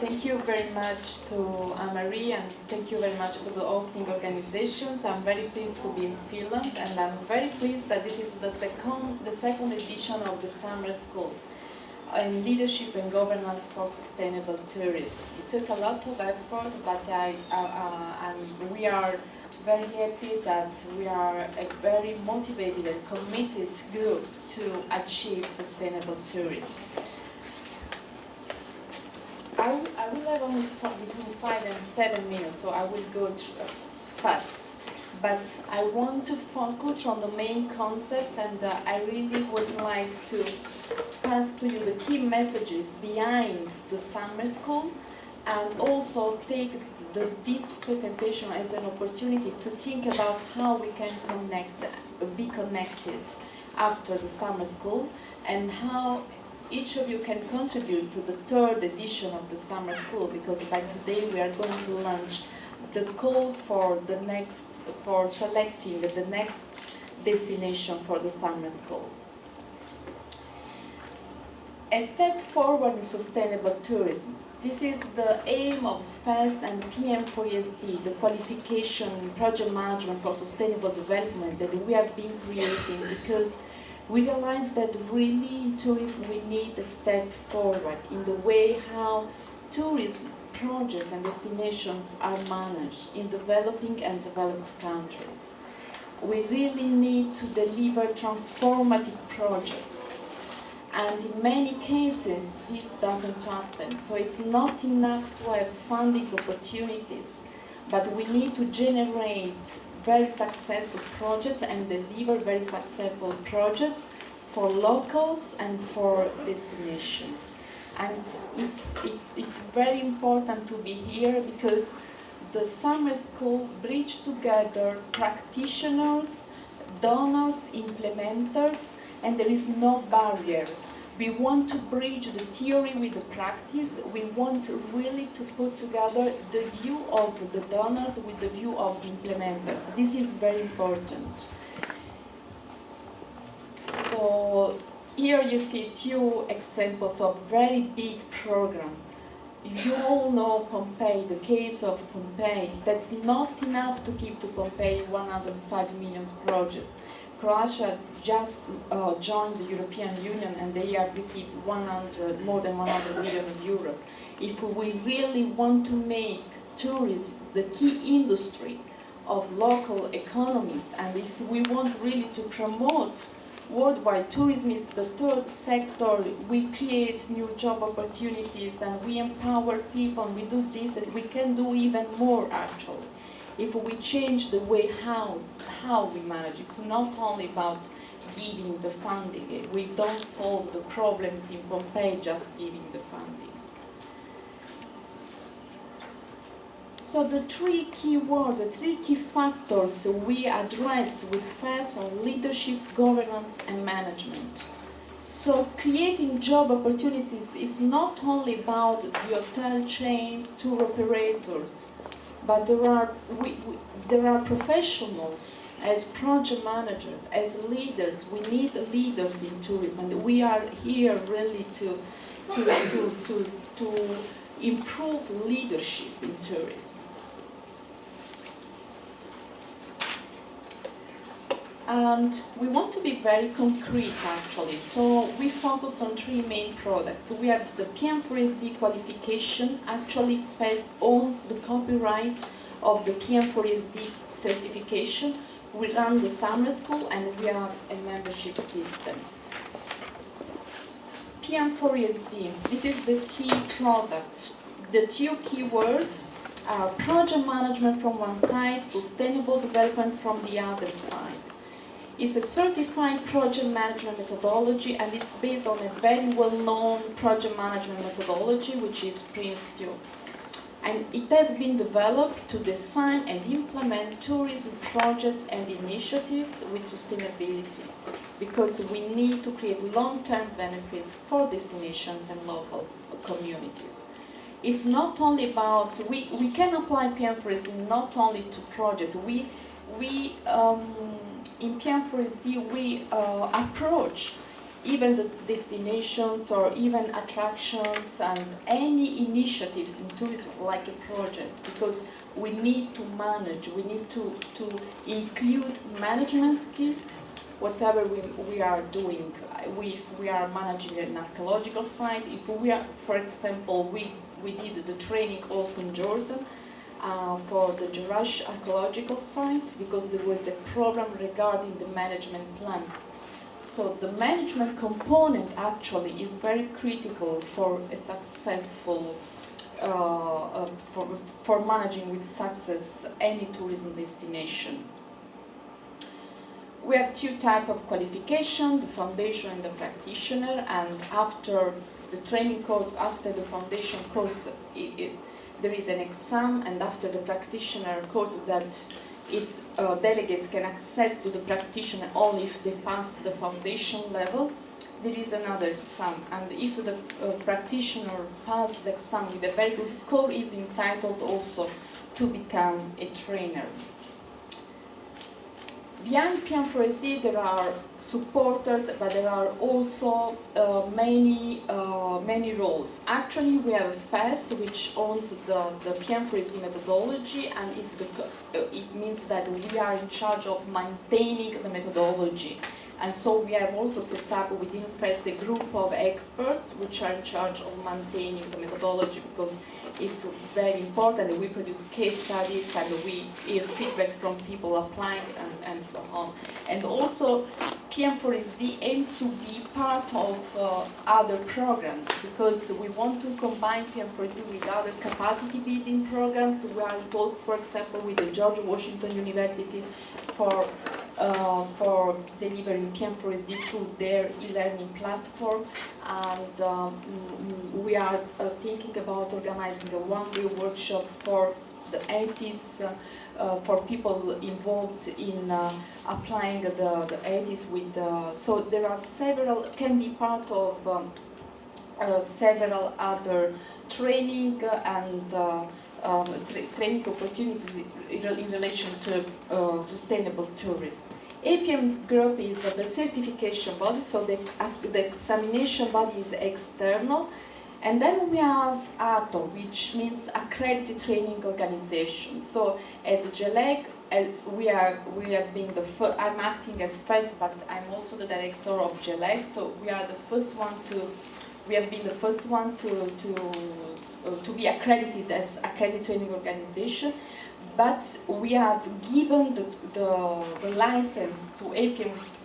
thank you very much to Marie, and thank you very much to the hosting organizations. I'm very pleased to be in Finland, and I'm very pleased that this is the second edition of the summer school in leadership and governance for sustainable tourism. It took a lot of effort, but we are very happy that we are a very motivated and committed group to achieve sustainable tourism. I will have only between 5 and 7 minutes, so I will go fast. But I want to focus on the main concepts, and I really would like to pass to you the key messages behind the summer school, and also take this presentation as an opportunity to think about how we can be connected after the summer school, and how each of you can contribute to the third edition of the summer school, because by today we are going to launch the call for selecting the next destination for the summer school. A step forward in sustainable tourism. This is the aim of FAST and PM4ESD, the qualification project management for sustainable development that we have been creating, because we realize that really in tourism we need a step forward in the way how tourism projects and destinations are managed in developing and developed countries. We really need to deliver transformative projects, and in many cases this doesn't happen. So it's not enough to have funding opportunities, but we need to generate very successful projects and deliver very successful projects for locals and for destinations. And it's very important to be here, because the summer school bridges together practitioners, donors, implementers, and there is no barrier. We want to bridge the theory with the practice. We want really to put together the view of the donors with the view of the implementers. This is very important. So here you see two examples of very big programs. You all know Pompeii, the case of Pompeii. That's not enough to give to Pompeii 105 million projects. Croatia just joined the European Union, and they have received more than 100 million euros. If we really want to make tourism the key industry of local economies, and if we want really to promote worldwide tourism is the third sector, we create new job opportunities and we empower people, and we do this, and we can do even more actually. If we change the way how we manage, it's not only about giving the funding. We don't solve the problems in Pompeii just giving the funding. So the three key words, the three key factors we address with FAST on leadership, governance, and management. So creating job opportunities is not only about the hotel chains, tour operators, but there are professionals as project managers, as leaders. We need leaders in tourism, and we are here really to improve leadership in tourism. And we want to be very concrete actually, so we focus on three main products. We have the PM4ESD qualification. Actually, FAST owns the copyright of the PM4ESD certification. We run the summer school and we have a membership system. PM4ESD, this is the key product. The two key words are project management from one side, sustainable development from the other side. It's a certified project management methodology, and it's based on a very well-known project management methodology, which is Prince2. And it has been developed to design and implement tourism projects and initiatives with sustainability, because we need to create long-term benefits for destinations and local communities. It's not only about, we can apply PM4ESD not only to projects. In PM4ESD, we approach even the destinations or even attractions and any initiatives in tourism like a project, because we need to manage, we need to include management skills, whatever we are doing. If we are managing an archaeological site, if we are, for example, we did the training also in Jordan for the Jerash archaeological site, because there was a program regarding the management plan. So the management component actually is very critical for a successful, for managing with success any tourism destination. We have two types of qualification, the foundation and the practitioner, and after the training course, after the foundation course, there is an exam, and after the practitioner course that its delegates can access to the practitioner only if they pass the foundation level. There is another exam, and if the practitioner passes the exam with a very good score, is entitled also to become a trainer. Behind PM4SD there are supporters, but there are also many roles. Actually, we have FAST, which owns the PM4SD methodology, and it means that we are in charge of maintaining the methodology. And so we have also set up within FAST a group of experts which are in charge of maintaining the methodology, because it's very important that we produce case studies and we hear feedback from people applying and so on. And also PM4SD aims to be part of other programs, because we want to combine PM4SD with other capacity building programs. We are involved, for example, with the George Washington University for delivering PM4SD through their e-learning platform, and we are thinking about organizing a one-day workshop for the 80s, for people involved in applying the 80s with. So there are several, can be part of several other training and training opportunities in relation to sustainable tourism. APM group is the certification body, so the examination body is external. And then we have ATO, which means Accredited Training Organization. So as a GELEG, we have been the first. I'm acting as first, but I'm also the director of GELEG. So we are the first one to. We have been the first one to be accredited as Accredited Training Organization, but we have given the license to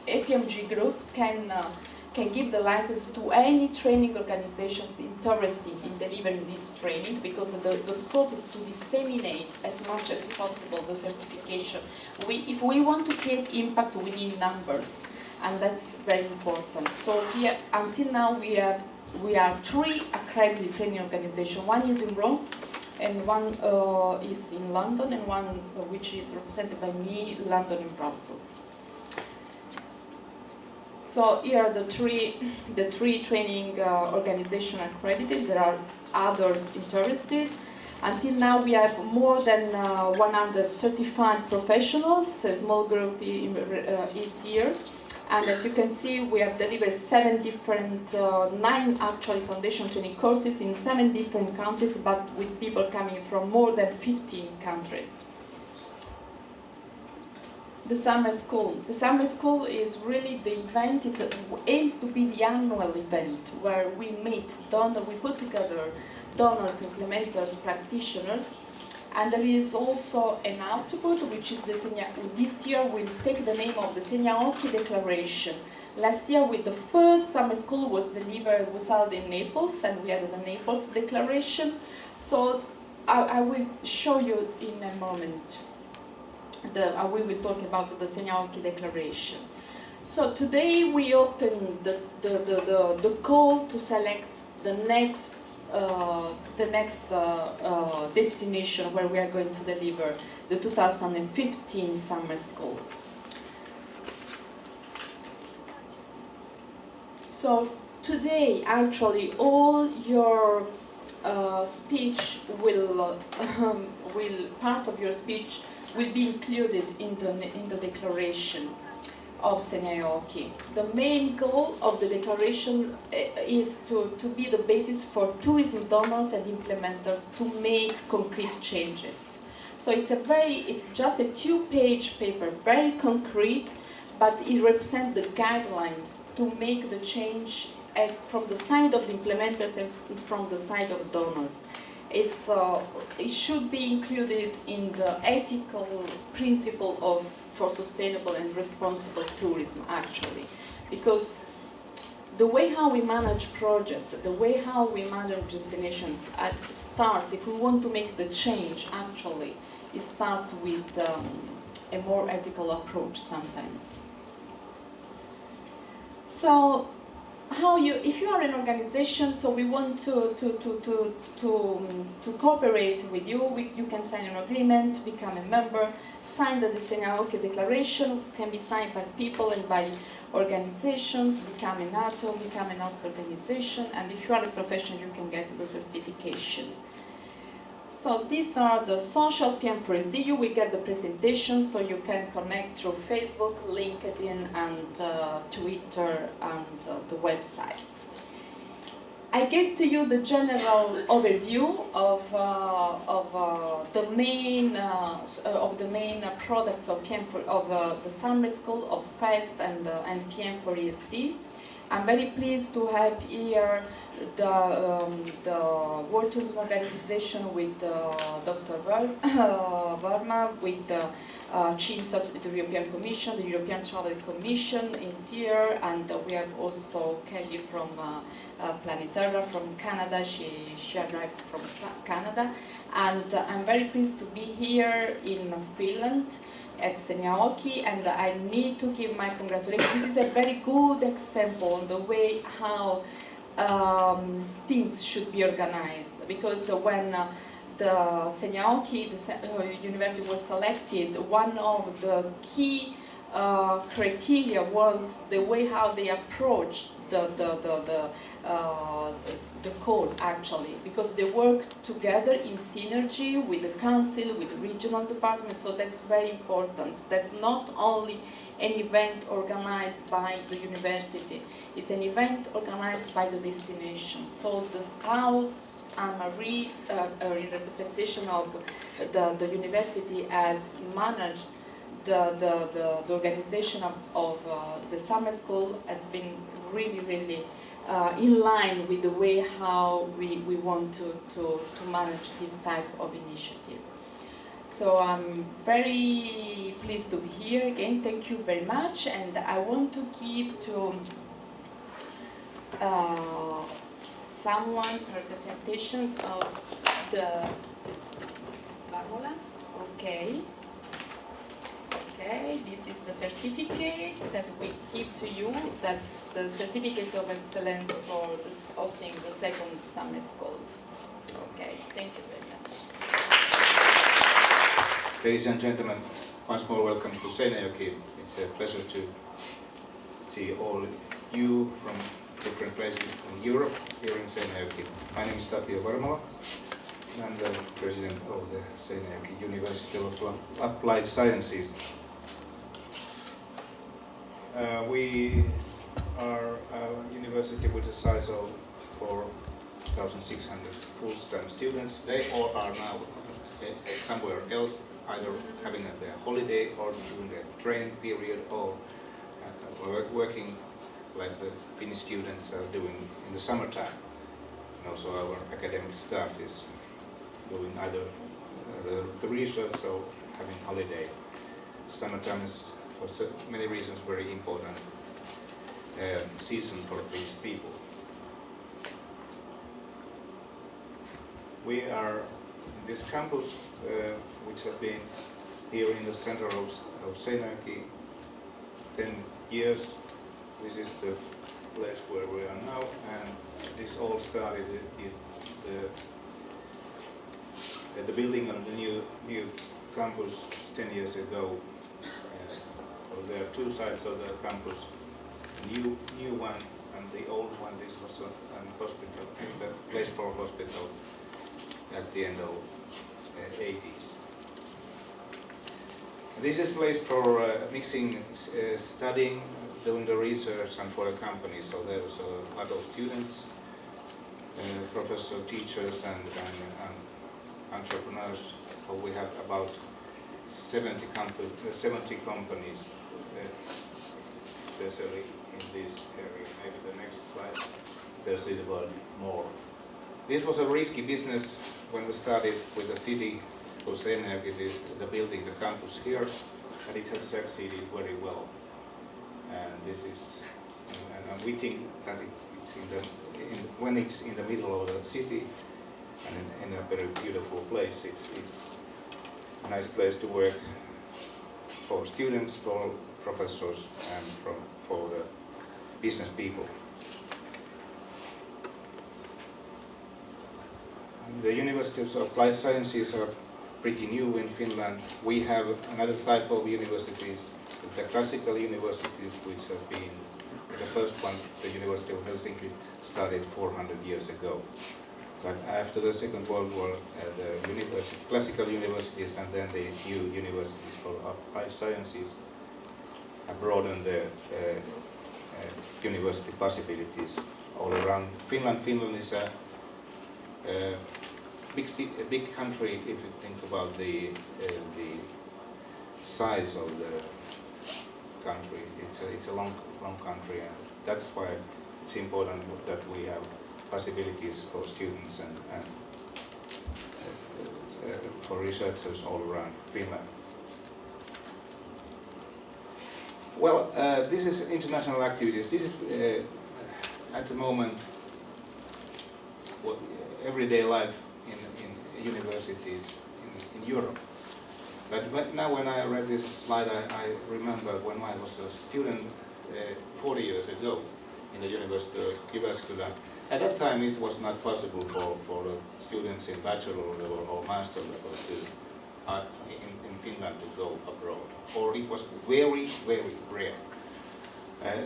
APMG Group can give the license to any training organizations interested in delivering this training, because the scope is to disseminate as much as possible the certification. If we want to create impact, we need numbers, and that's very important. So here, until now, we are 3 accredited training organizations. One is in Rome, and one is in London, and one which is represented by me, London and Brussels. So here are the three training organizations accredited. There are others interested. Until now, we have more than 100 certified professionals. A small group is here. And as you can see, we have delivered 7 different, 9 actually foundation training courses in 7 different countries, but with people coming from more than 15 countries. The summer school. The summer school is really the event. It aims to be the annual event where we meet donors, we put together donors, implementers, practitioners. And there is also an output, which is this year will take the name of the Seinäjoki Declaration. Last year, with the first summer school was held in Naples, and we had the Naples Declaration. So I will show you in a moment. We will talk about the Seinäjoki Declaration. So today we open the call to select the next destination where we are going to deliver the 2015 summer school. So today, actually, all your speech will part of your speech will be included in the declaration. of Seinäjoki. The main goal of the declaration is to be the basis for tourism donors and implementers to make concrete changes. So it's just a 2-page paper, very concrete, but it represents the guidelines to make the change as from the side of the implementers and from the side of donors. It should be included in the ethical principle for sustainable and responsible tourism, actually, because the way how we manage projects, the way how we manage destinations starts, if we want to make the change, actually, it starts with a more ethical approach sometimes. So, if you are an organization, so we want to cooperate with you, you can sign an agreement, become a member, sign the Seinäjoki Declaration, can be signed by people and by organizations, become a NATO, become an OSCE organization, and if you are a professional, you can get the certification. So these are the social PM4SD. You will get the presentation, so you can connect through Facebook, LinkedIn, and Twitter, and the websites. I gave to you the general overview of the main products of the summer school of FEST and PM4ESD. I'm very pleased to have here the World Tourism Organization with Dr. Varma, with the Chief of the European Commission. The European Travel Commission is here, and we have also Kelly from Planetara from Canada. She arrives from Canada, and I'm very pleased to be here in Finland at Seinäjoki, and I need to give my congratulations. This is a very good example on the way how things should be organized, because when the Seinäjoki University was selected, one of the key criteria was the way how they approached the call, actually, because they worked together in synergy with the council, with the regional department, so that's very important. That's not only an event organized by the university, it's an event organized by the destination. So how I'm a representation of the university has managed the organization of the summer school has been really in line with the way how we want to manage this type of initiative. So I'm very pleased to be here again. Thank you very much, and I want to give to someone a representation of the Varmola. Okay. Okay, this is the certificate that we give to you. That's the certificate of excellence for hosting the second summer school. Okay, thank you very much. Ladies and gentlemen, once more welcome to Seinäjoki. It's a pleasure to see all you from different places in Europe here in Seinäjoki. My name is Tapio Varmola. I'm the president of the Seinäjoki University of Applied Sciences. We are a university with a size of 4,600 full-time students. They all are now somewhere else, either having their holiday or doing their training period, or working like the Finnish students are doing in the summertime. And also our academic staff is doing either the research or having holiday. Summertime is, for so many reasons, very important season for these people. We are in this campus, which has been here in the center of Seinäjoki 10 years. This is the place where we are now, and this all started the building of the new campus 10 years ago. So there are two sides of the campus, the new one and the old one. This was a hospital, the place for hospital at the end of 80s. This is a place for mixing studying, doing the research, and for the company. So there's a lot of students, professors, teachers, and entrepreneurs. So we have about 70 companies, especially in this area. Maybe the next slide, there's a little more. This was a risky business when we started with the city of Seinäjoki. It is the building, the campus here, and it has succeeded very well. And this is, and we think that it's when it's in the middle of the city and in a very beautiful place. It's a nice place to work for students, for professors, and for the business people. The Universities of Applied Sciences are pretty new in Finland. We have another type of universities, the classical universities, which have been the first one, the University of Helsinki, started 400 years ago. But after the Second World War, the classical universities and then the new universities for applied sciences have broadened the university possibilities all around Finland. Finland is a big country if you think about the size of the country. It's a long country, and that's why it's important that we have possibilities for students and for researchers all around Finland. Well, this is international activities. This is at the moment what everyday life in universities in Europe. But now when I read this slide, I remember when I was a student 40 years ago in the University of Jyväskylä. At that time it was not possible for the students in bachelor level or master level in Finland to go abroad, or it was very, very rare.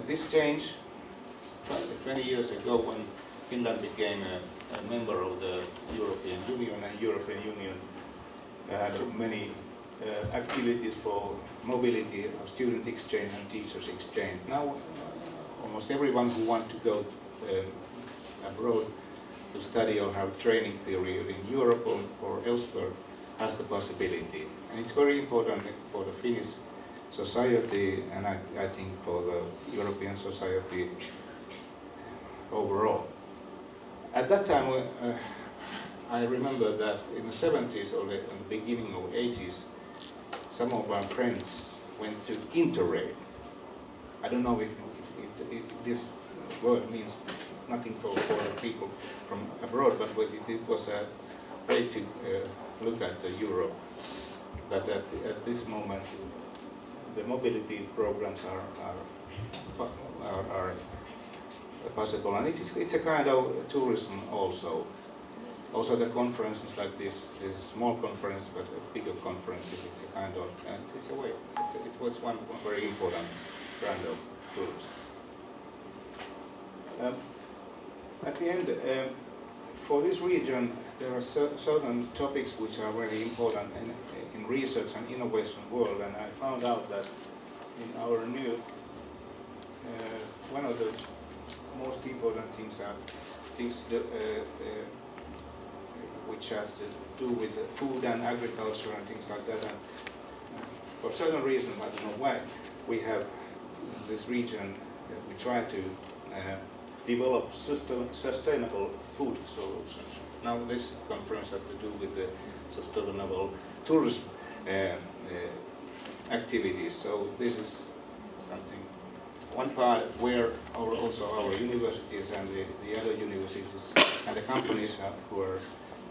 This changed 20 years ago when Finland became a member of the European Union, and European Union had many activities for mobility, student exchange and teachers exchange. Now almost everyone who wants to go abroad to study or have training period in Europe or elsewhere has the possibility. And it's very important for the Finnish society, and I think for the European society overall. At that time, I remember that in the 70s or in the beginning of 80s, some of our friends went to Interrail. I don't know if this word means nothing for the people from abroad, but it was a way to look at Europe. But at this moment, the mobility programs are possible, and it's a kind of tourism also. Also, the conferences like this is a small conference, but a bigger conference. It's a kind of, and it's a way. It was one very important kind of tourism. At the end, for this region, there are certain topics which are very important in research and innovation world, and I found out that in our new, one of the most important things are things which has to do with food and agriculture and things like that. And for certain reasons, I don't know why, we have this region, we try to develop sustainable food solutions. Now this conference has to do with the sustainable tourism activities. So this is something, one part where also our universities and the other universities and the companies who are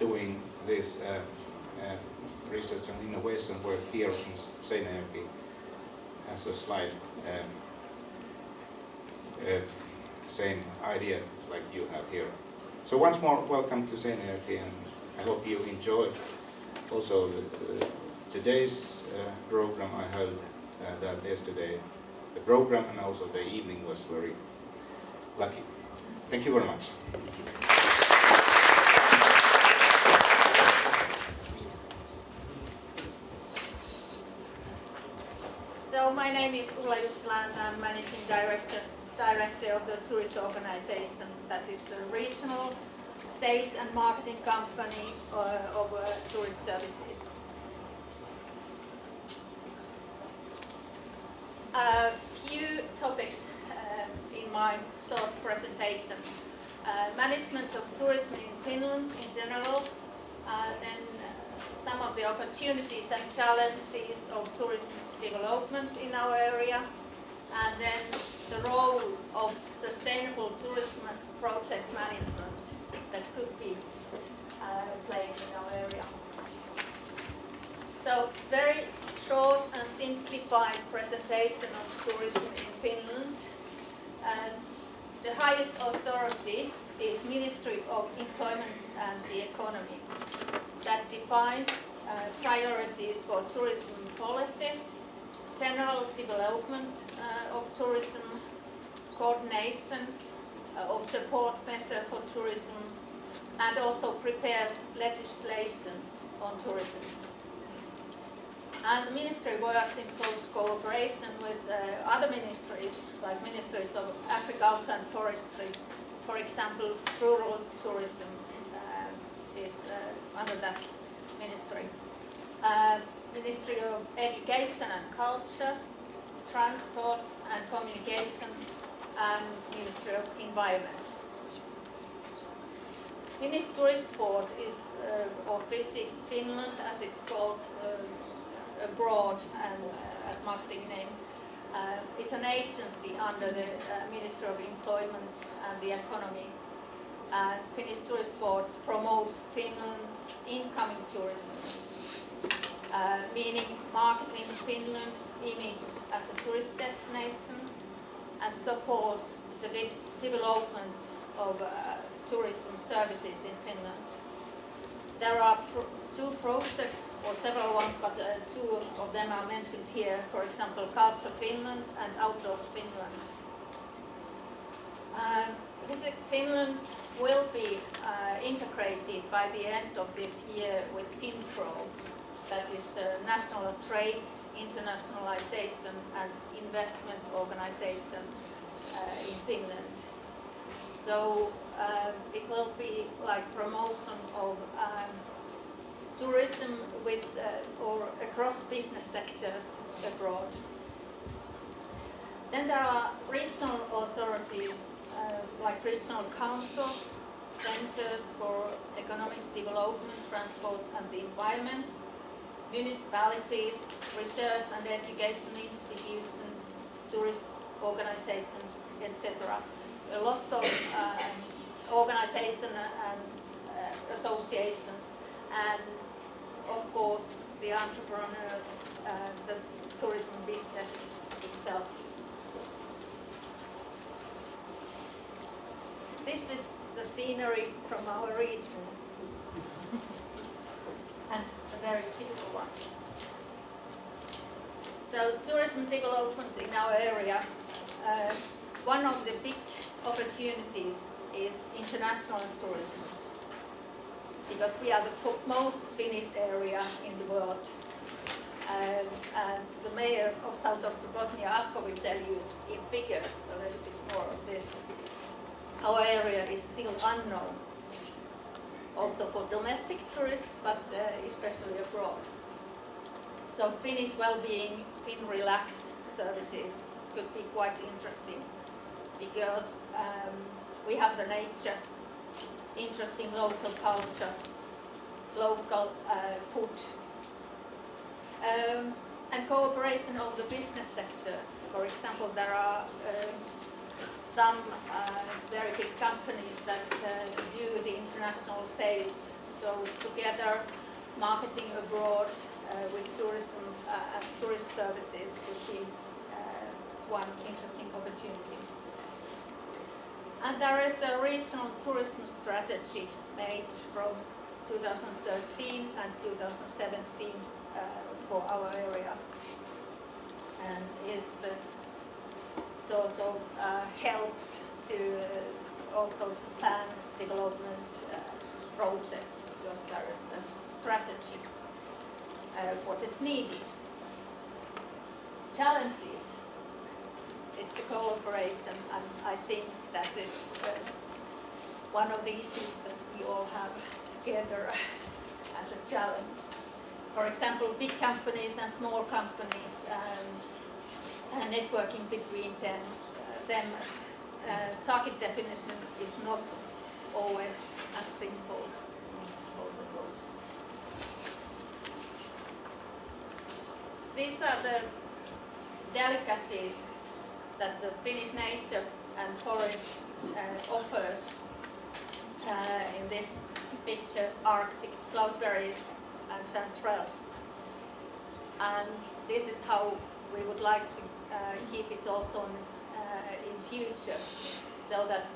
doing this research and innovation work here in Seinäjoki has a slide, same idea like you have here. So once more, welcome to Seinäjoki, and I hope you enjoy also today's program. I heard that yesterday the program and also the evening was very lucky. Thank you very much. My name is Ulla Jussila and I'm Managing Director of the tourist organization that is a regional sales and marketing company of tourist services. A few topics in my short presentation. Management of tourism in Finland in general, then some of the opportunities and challenges of tourism development in our area, and then the role of sustainable tourism and project management that could be played in our area. So, very short and simplified presentation of tourism in Finland. The highest authority is Ministry of Employment and the Economy that defines priorities for tourism policy, general development of tourism, coordination of support measures for tourism, and also prepares legislation on tourism. And the ministry works in close cooperation with other ministries, like ministries of agriculture and forestry. For example, rural tourism is under that ministry. Ministry of Education and Culture, Transport and Communications, and Ministry of Environment. Finnish Tourist Board is, or Visit Finland as it's called abroad and as marketing name. It's an agency under the Ministry of Employment and the Economy. And Finnish Tourist Board promotes Finland's incoming tourism, meaning marketing Finland's image as a tourist destination and supports the development of tourism services in Finland. There are two projects, or several ones, but two of them are mentioned here. For example, Culture Finland and Outdoors Finland. Visit Finland will be integrated by the end of this year with FinPro, that is a national trade, internationalization and investment organization in Finland. So it will be like promotion of tourism with or across business sectors abroad. Then there are regional authorities like regional councils, centers for economic development, transport and the environment, municipalities, research and education institutions, tourist organizations, etc. Lots of organizations and associations, and of course the entrepreneurs, the tourism business itself. This is the scenery from our region, and a very typical one. So tourism development in our area, one of the big opportunities is international tourism, because we are the most Finnish area in the world. And the mayor of South Ostrobothnia, Asko, will tell you in figures a little bit more of this. Our area is still unknown, also for domestic tourists, but especially abroad. So Finnish well-being, FinRelax services could be quite interesting, because we have the nature, interesting local culture, local food, and cooperation of the business sectors. For example, there are some very big companies that do the international sales. So together, marketing abroad with tourism and tourist services would be one interesting opportunity. And there is a regional tourism strategy made from 2013 and 2017 for our area. And it sort of helps to also to plan development projects, because there is a strategy what is needed. challenges, it's the cooperation, and I think that is one of the issues that we all have together as a challenge. For example, big companies and small companies, and networking between them, target definition is not always as simple. These are the delicacies that the Finnish nature and forest offers. In this picture, Arctic cloudberries and chanterelles. And this is how we would like to keep it also in future, so that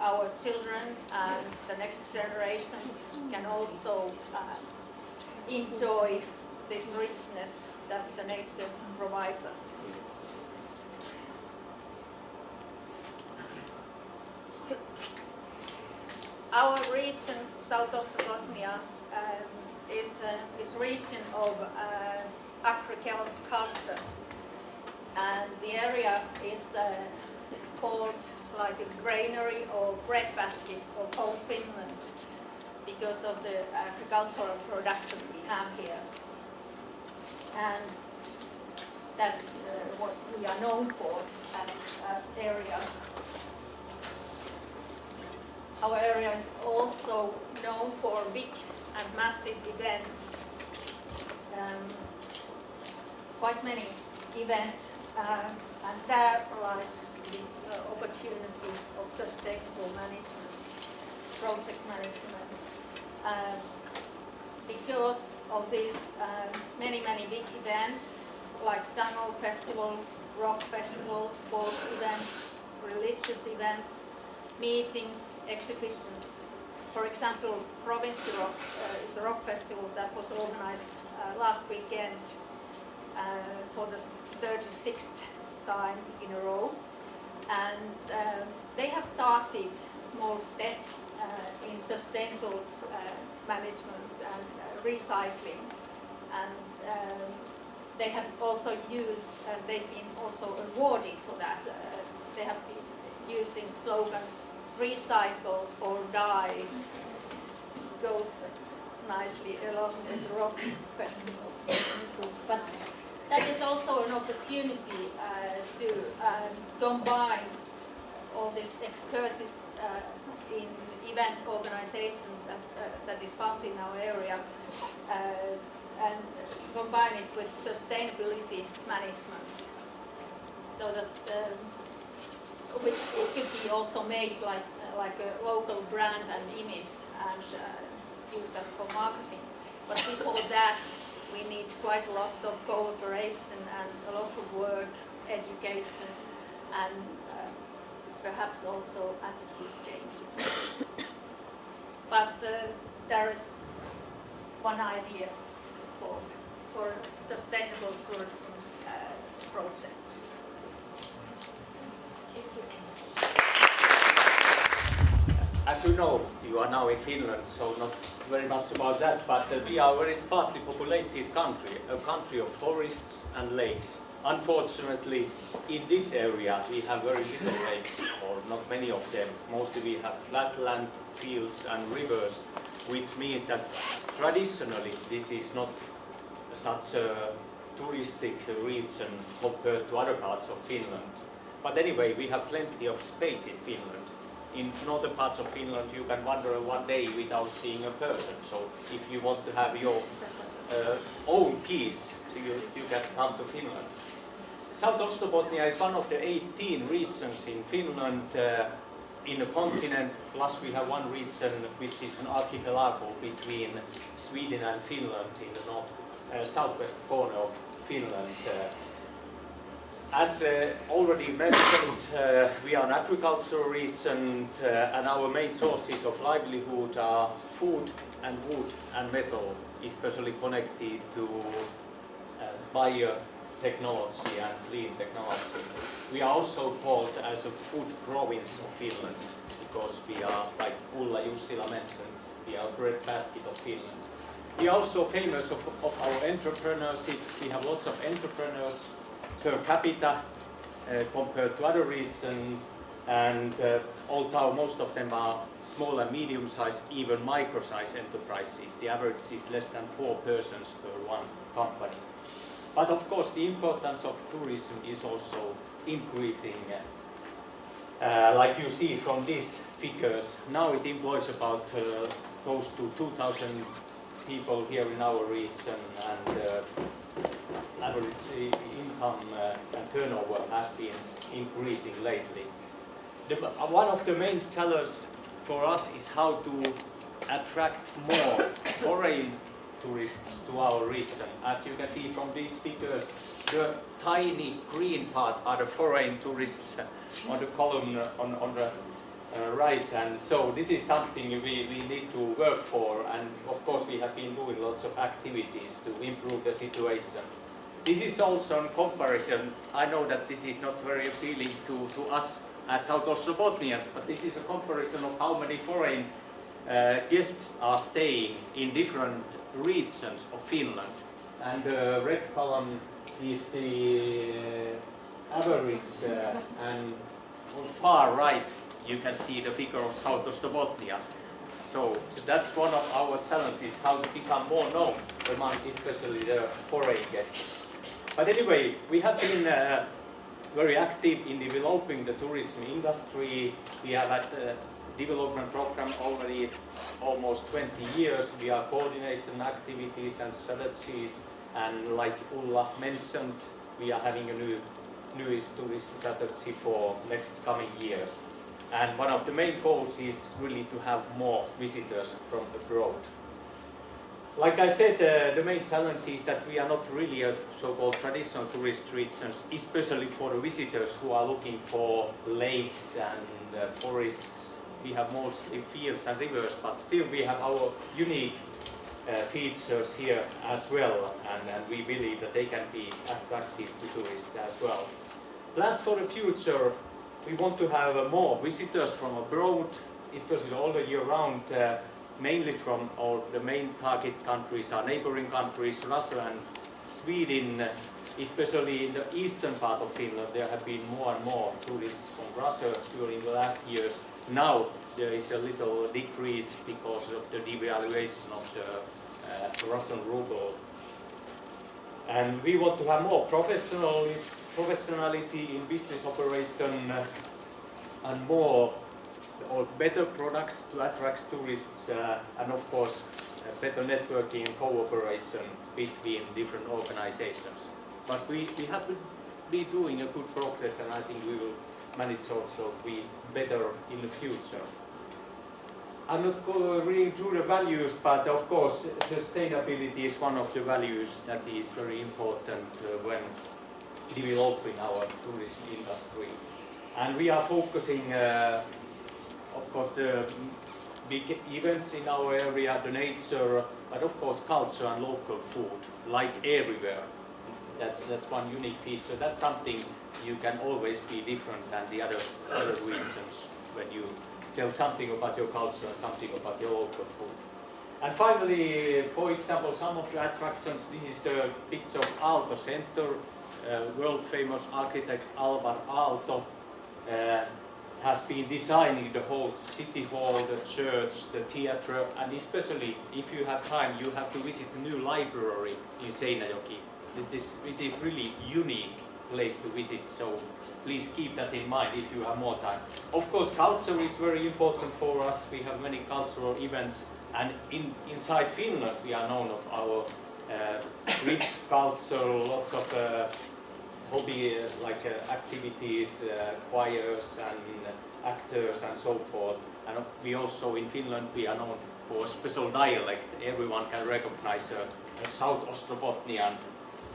our children and the next generations can also enjoy this richness that the nature provides us. Our region, South Ostrobothnia, is a region of agriculture, and the area is called like a granary or breadbasket of whole Finland because of the agricultural production we have here. And that's what we are known for as area. Our area is also known for big and massive events. Quite many events, and there lies the opportunity of sustainable management, project management. Because of these many big events like tango festival, rock festivals, sport events, religious events, meetings, exhibitions. For example, Province Rock is a rock festival that was organized last weekend for the 36th time in a row. And they have started small steps in sustainable management and recycling. And they have also used, and they've been also awarded for that. They have been using slogan, recycle or die, goes nicely along with the rock festival. But that is also an opportunity to combine all this expertise in event organization that is found in our area and combine it with sustainability management, so that it could be also made like a local brand and image and used as for marketing. But before that, we need quite a lot of cooperation and a lot of work, education, and perhaps also attitude change. But there is one idea for sustainable tourism projects. As you know, you are now in Finland, so not very much about that, but we are a very sparsely populated country, a country of forests and lakes. Unfortunately, in this area we have very little lakes, or not many of them. Mostly we have flat land, fields and rivers, which means that traditionally this is not such a touristic region compared to other parts of Finland. But anyway, we have plenty of space in Finland. In northern parts of Finland you can wander one day without seeing a person, so if you want to have your own peace, you can come to Finland. South Ostrobothnia is one of the 18 regions in Finland in the continent, plus we have one region which is an archipelago between Sweden and Finland in the southwest corner of Finland. As already mentioned, we are an agricultural region and our main sources of livelihood are food and wood and metal, especially connected to biotechnology and clean technology. We are also called as a food province of Finland because we are, like Ulla Jussila mentioned, we are a breadbasket of Finland. We are also famous of our entrepreneurship. We have lots of entrepreneurs per capita compared to other regions, and although most of them are small and medium-sized, even micro-sized enterprises, the average is less than 4 persons per one company. But of course the importance of tourism is also increasing. Like you see from these figures, now it employs about close to 2,000 people here in our region, and average income and turnover has been increasing lately. One of the main challenges for us is how to attract more foreign tourists to our region. As you can see from these figures, the tiny green part are the foreign tourists on the column on the right, and so this is something we need to work for, and of course we have been doing lots of activities to improve the situation. This is also in comparison. I know that this is not very appealing to us as South Ostrobotnians, but this is a comparison of how many foreign guests are staying in different regions of Finland. And the red column is the average, and on far right you can see the figure of South Ostrobotnia. So that's one of our challenges, how to become more known among especially the foreign guests. But anyway, we have been very active in developing the tourism industry. We have had a development program already almost 20 years. We are coordination activities and strategies, and like Ulla mentioned, we are having a newest tourist strategy for next coming years. And one of the main goals is really to have more visitors from abroad. Like I said, the main challenge is that we are not really a so-called traditional tourist region, especially for the visitors who are looking for lakes and forests. We have mostly fields and rivers, but still we have our unique features here as well, and we believe that they can be attractive to tourists as well. Plans for the future: we want to have more visitors from abroad, especially all the year round. Mainly from the main target countries are neighboring countries, Russia and Sweden. Especially in the eastern part of Finland, there have been more and more tourists from Russia during the last years. Now there is a little decrease because of the devaluation of the Russian ruble. And we want to have more professionality in business operation and more or better products to attract tourists, and of course better networking and cooperation between different organizations. But we have to be doing a good progress, and I think we will manage also to be better in the future. I'm not reading through the values, but of course sustainability is one of the values that is very important when developing our tourism industry. And we are focusing of course the big events in our area, the nature, but of course culture and local food, like everywhere. That's one unique feature. That's something you can always be different than the other regions when you tell something about your culture and something about your local food. And finally, for example, some of the attractions, this is the picture of Aalto Center. World famous architect Alvar Aalto has been designing the whole city hall, the church, the theatre, and especially if you have time, you have to visit the new library in Seinäjoki. It is really unique place to visit, so please keep that in mind if you have more time. Of course, culture is very important for us. We have many cultural events, and inside Finland we are known of our rich culture, lots of hobby activities, choirs and actors and so forth. And we also in Finland we are known for a special dialect. Everyone can recognize a South Ostrobotnian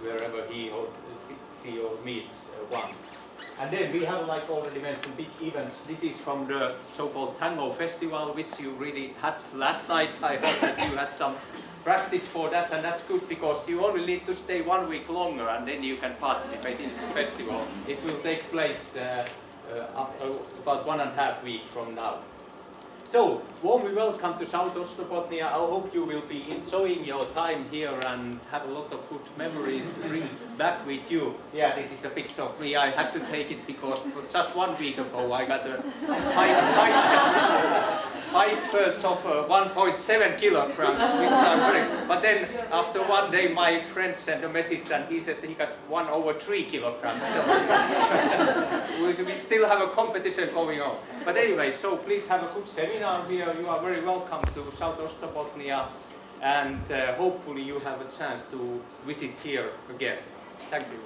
wherever he or she or meets one. And then we have, like already mentioned, big events. This is from the so-called Tango Festival, which you really had last night. I hope that you had some practice for that, and that's good because you only need to stay 1 week longer and then you can participate in the festival. It will take place after about 1.5 weeks from now. So, warmly welcome to South Ostrobotnia. I hope you will be enjoying your time here and have a lot of good memories to bring back with you. Yeah, this is a picture of me. I had to take it because just 1 week ago I got a height perch of 1.7 kilograms, which I'm very, but then after 1 day my friend sent a message and he said he got 1/3 kilograms. So we still have a competition going on. But anyway, so please have a good seminar here. You are very welcome to South Ostrobotnia, and hopefully you have a chance to visit here again. Thank you.